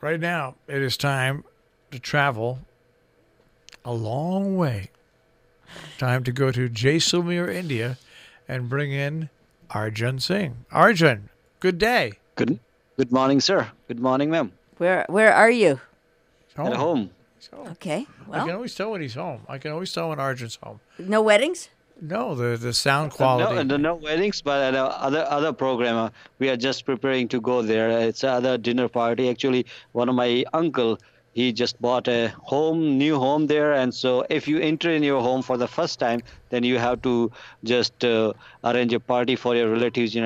right now it is time to travel a long way. Time to go to Jaisalmer, India, and bring in Arjun Singh. Arjun, good day. Good morning, sir. Good morning, ma'am. Where are you? He's At home. home. He's home. Okay. I can Well, always tell when he's home. I can always tell when Arjun's home. no weddings? No, the sound No, quality. no weddings, but other program. We are just preparing to go there. It's another dinner party. Actually, one of my uncle, he just bought a new home there, and so if you enter in your home for the first time, then you have to just arrange a party for your relatives,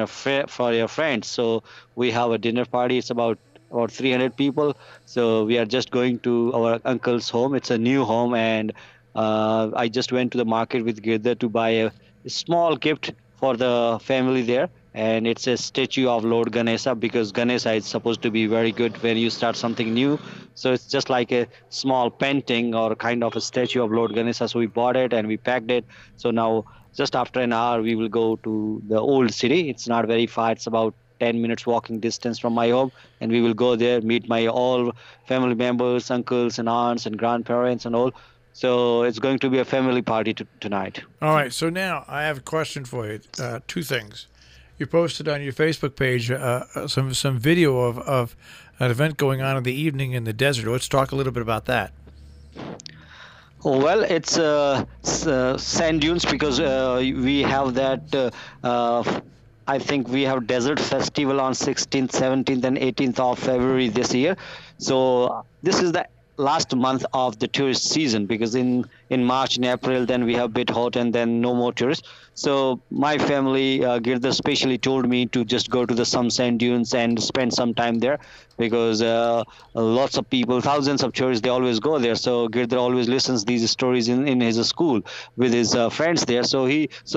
for your friends. So we have a dinner party. It's about 300 people. So we are just going to our uncle's home. It's a new home, and I just went to the market with Girda to buy a small gift for the family there. And it's a statue of Lord Ganesha, because Ganesha is supposed to be very good when you start something new. So it's just like a small painting or kind of a statue of Lord Ganesha. So we bought it and we packed it. So now, just after an hour, we will go to the old city. It's not very far. It's about 10 minutes walking distance from my home, and we will go there, meet my all family members, uncles and aunts and grandparents and all. So it's going to be a family party tonight. All right, so now I have a question for you. Two things. You posted on your Facebook page some video of an event going on in the evening in the desert. Let's talk a little bit about that. Oh, well, it's sand dunes, because we have that. I think we have desert festival on 16th, 17th, and 18th of February this year. So this is the last month of the tourist season, because in March and April then we have a bit hot and then no more tourists. So my family, Girda specially told me to just go to the some sand dunes and spend some time there, because lots of people, thousands of tourists, they always go there. So Girda always listens these stories in his school with his friends there. So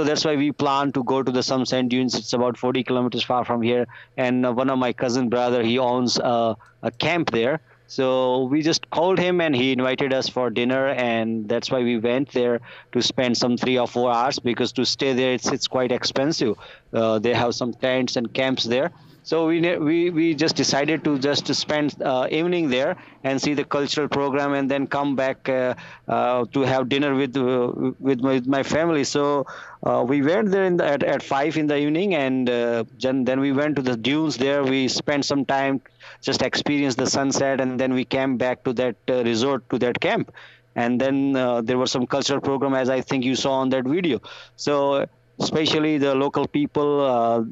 that's why we plan to go to the some sand dunes. It's about 40 kilometers far from here, and one of my cousin brother, he owns a camp there. So we just called him and he invited us for dinner, and that's why we went there to spend some 3 or 4 hours, because to stay there it's quite expensive. They have some tents and camps there. So we just decided to spend evening there and see the cultural program, and then come back to have dinner with my family. So we went there at 5 in the evening, and then we went to the dunes there. We spent some time, just experienced the sunset, and then we came back to that resort, to that camp. And then there was some cultural program, as I think you saw on that video. So especially the local people,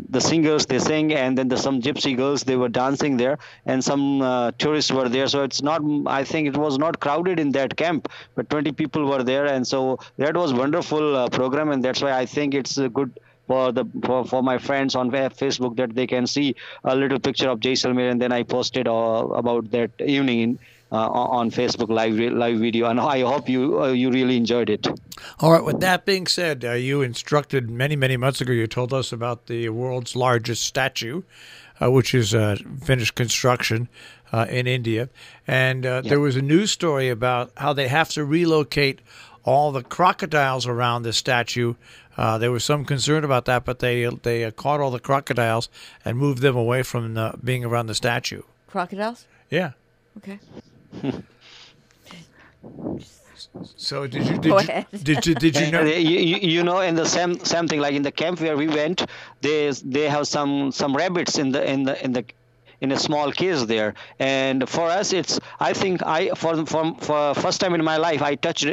the singers, they sing, and then some gypsy girls, they were dancing there, and some tourists were there. So it's not, I think it was not crowded in that camp, but 20 people were there, and so that was wonderful program. And that's why I think it's good for my friends on Facebook, that they can see a little picture of Jaisalmer, and then I posted about that evening on Facebook live video, and I hope you really enjoyed it. All right, with that being said, you instructed many months ago, you told us about the world's largest statue, which is finished construction in India. And there was a news story about how they have to relocate all the crocodiles around the statue. There was some concern about that, but they caught all the crocodiles and moved them away from being around the statue. Crocodiles? Yeah. Okay. So Go ahead. did you know? You know, in the same thing, like in the camp where we went, they have some rabbits in a small cage there. And for us, it's, I think for first time in my life, I touched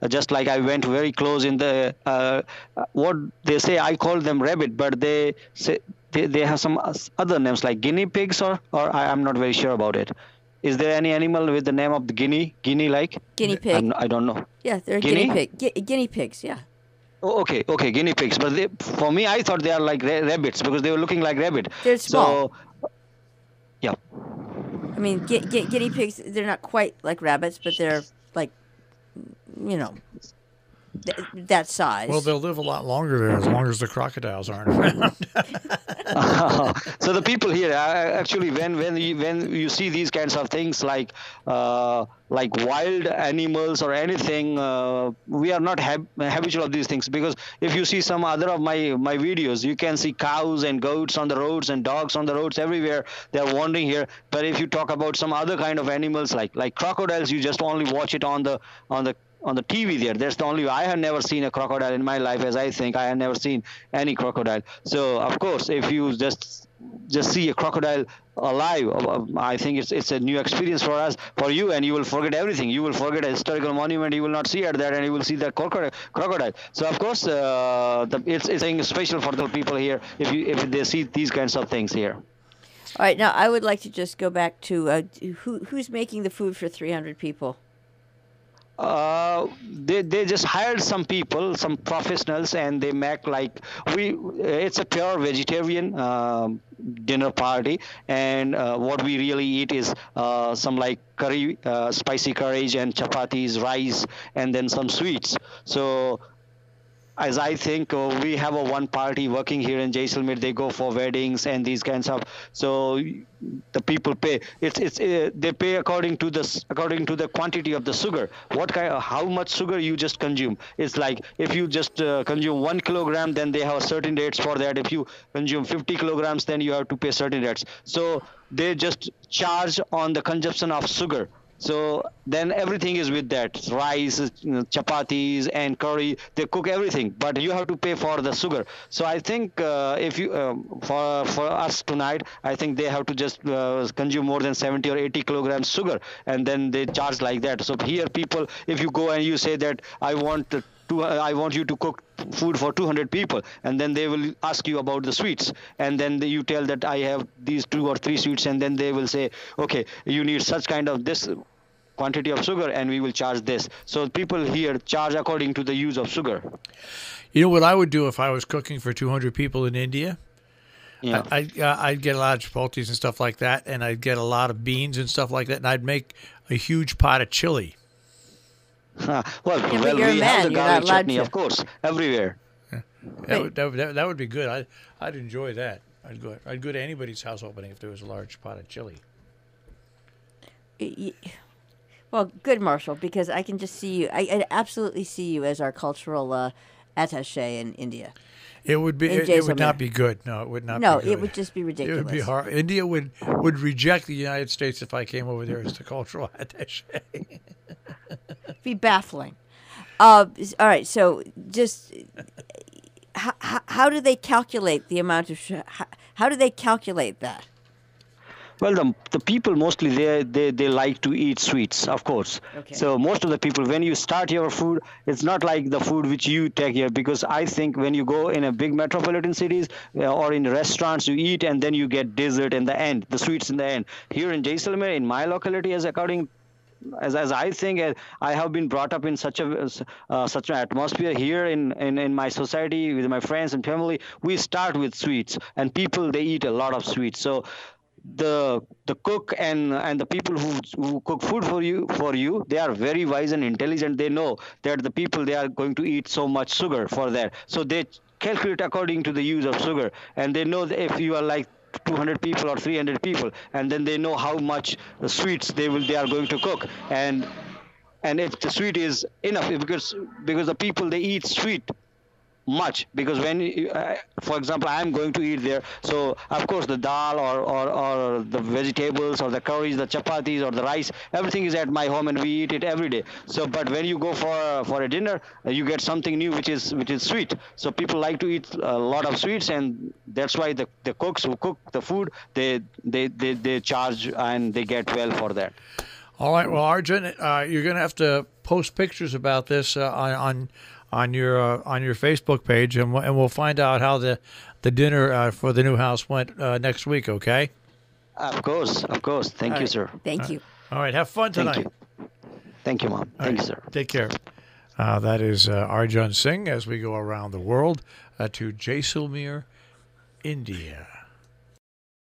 just like I went very close in the what they say, I call them rabbit, but they say they have some other names like guinea pigs, or I'm not very sure about it. Is there any animal with the name of the guinea like? Guinea pig. I don't know. Yeah, they're Guinea? guinea pig. Guinea pigs, yeah. Oh, okay, guinea pigs. But for me, I thought they are like rabbits, because they were looking like rabbit. They're small. So, yeah. I mean, guinea pigs, they're not quite like rabbits, but they're like, that size. Well, they'll live a lot longer there as long as the crocodiles aren't around. So the people here actually, when you see these kinds of things like wild animals or anything, we are not habitual of these things, because if you see some other of my videos, you can see cows and goats on the roads and dogs on the roads everywhere. They are wandering here. But if you talk about some other kind of animals like crocodiles, you just only watch it on the TV there. That's the only. I have never seen a crocodile in my life, as I think I have never seen any crocodile. So of course, if you just see a crocodile alive, I think it's a new experience for you, and you will forget everything. You will forget a historical monument. You will not see it there, and you will see the crocodile. So of course, it's something special for the people here if they see these kinds of things here. All right, now I would like to just go back to who's making the food for 300 people. They just hired some people, some professionals, and they make like it's a pure vegetarian dinner party, and what we really eat is some like curry, spicy curry, and chapatis, rice, and then some sweets. So as I think we have a one party working here in Jaisalmer. They go for weddings and these kinds of. So the people pay. They pay according to the quantity of the sugar. How much sugar you just consume. It's like if you just consume 1 kilogram, then they have certain rates for that. If you consume 50 kilograms, then you have to pay certain rates. So they just charge on the consumption of sugar. So then everything is with that rice, chapatis, and curry. They cook everything, but you have to pay for the sugar. So I think if you for us tonight, I think they have to just consume more than 70 or 80 kilograms sugar, and then they charge like that. So here, people, if you go and you say that I want you to cook food for 200 people, and then they will ask you about the sweets, and then you tell that I have these 2 or 3 sweets, and then they will say, okay, you need such kind of this quantity of sugar, and we will charge this. So people here charge according to the use of sugar. You know what I would do if I was cooking for 200 people in India? Yeah. I'd get a lot of chipotles and stuff like that, and I'd get a lot of beans and stuff like that, and I'd make a huge pot of chili. Well, you're a we man. have the You're not garlic allowed chutney, to. of course, everywhere. That would be good. I'd enjoy that. I'd go to anybody's house opening if there was a large pot of chili. Well, good, Marshall, because I can just see you. I absolutely see you as our cultural attaché in India. It would be. It would not be good. No, it would not. No, be good. it would just be ridiculous. It would be hard. India would reject the United States if I came over there as the cultural attaché. Be baffling. All right, so just how do they calculate the amount of? How do they calculate that? Well, the people mostly they like to eat sweets, of course. Okay. So most of the people, when you start your food, it's not like the food which you take here, because I think when you go in a big metropolitan cities or in restaurants, you eat and then you get dessert in the end, the sweets in the end. Here in Jaisalmer, in my locality, as I think, I have been brought up in such an atmosphere here in my society with my friends and family. We start with sweets, and people, they eat a lot of sweets. So the cook and the people who cook food for you, they are very wise and intelligent. They know that the people, they are going to eat so much sugar for that. So they calculate according to the use of sugar, and they know that if you are like 200 people or 300 people, and then they know how much sweets they are going to cook, and if the sweet is enough, because the people, they eat sweet much, because when for example, I am going to eat there, so of course the dal or the vegetables or the curries, the chapatis or the rice, everything is at my home and we eat it every day. So but when you go for a dinner, you get something new which is sweet. So people like to eat a lot of sweets, and that's why the cooks who cook the food, they charge and they get well for that. All right, well, Arjun, you're going to have to post pictures about this on your Facebook page, and we'll find out how the dinner for the new house went next week. Okay. Of course. Thank you, sir. Thank you. All right. Have fun tonight. Thank you, Mom. Thank you, sir. Take care. That is Arjun Singh as we go around the world to Jaisalmer, India.